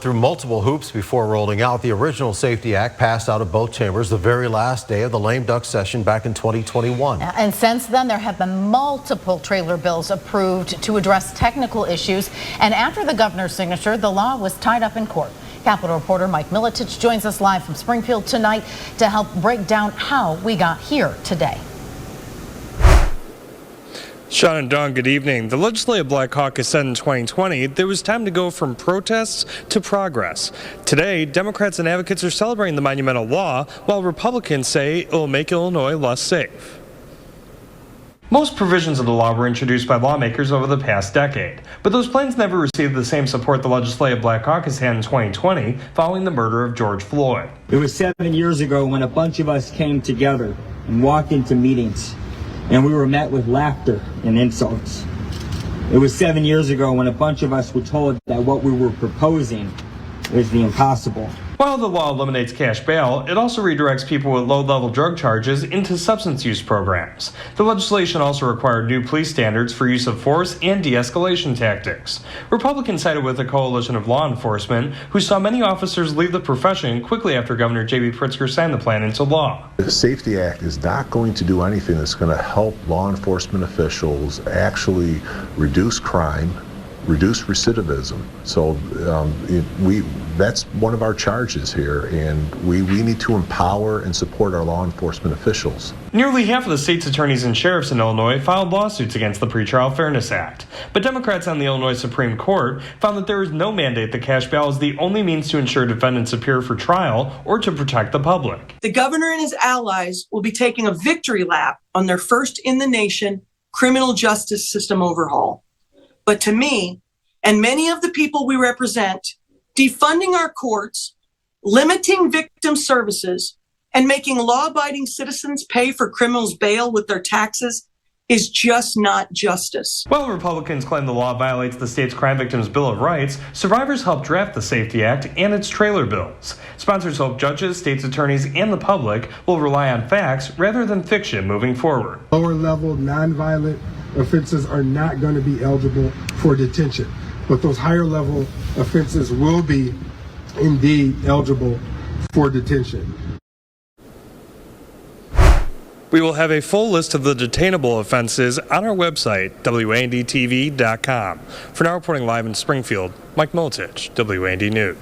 Through multiple hoops before rolling out, the original Safety Act passed out of both chambers the very last day of the lame duck session back in 2021. And since then, there have been multiple trailer bills approved to address technical issues. And after the governor's signature, the law was tied up in court. Capitol reporter Mike Miletich joins us live from Springfield tonight to help break down how we got here today. Sean and Dawn, good evening. The Legislative Black Caucus said in 2020 there was time to go from protests to progress. Today, Democrats and advocates are celebrating the monumental law, while Republicans say it will make Illinois less safe. Most provisions of the law were introduced by lawmakers over the past decade, but those plans never received the same support the Legislative Black Caucus had in 2020 following the murder of George Floyd. It was 7 years ago when a bunch of us came together and walked into meetings, and we were met with laughter and insults. It was 7 years ago when a bunch of us were told that what we were proposing was the impossible. While the law eliminates cash bail, it also redirects people with low-level drug charges into substance use programs. The legislation also required new police standards for use of force and de-escalation tactics. Republicans sided with a coalition of law enforcement who saw many officers leave the profession quickly after Governor J.B. Pritzker signed the plan into law. The Safety Act is not going to do anything that's going to help law enforcement officials actually reduce crime, reduce recidivism. So that's one of our charges here, and we need to empower and support our law enforcement officials. Nearly half of the state's attorneys and sheriffs in Illinois filed lawsuits against the Pretrial Fairness Act. But Democrats on the Illinois Supreme Court found that there is no mandate that cash bail is the only means to ensure defendants appear for trial or to protect the public. The governor and his allies will be taking a victory lap on their first in the nation criminal justice system overhaul. But to me, and many of the people we represent, defunding our courts, limiting victim services, and making law-abiding citizens pay for criminals' bail with their taxes is just not justice. While Republicans claim the law violates the state's Crime Victims' Bill of Rights, survivors helped draft the Safety Act and its trailer bills. Sponsors hope judges, state's attorneys, and the public will rely on facts rather than fiction moving forward. Lower-level, nonviolent offenses are not going to be eligible for detention, but those higher-level offenses will be indeed eligible for detention. We will have a full list of the detainable offenses on our website, WANDTV.com. For now, reporting live in Springfield, Mike Miletich, WAND News.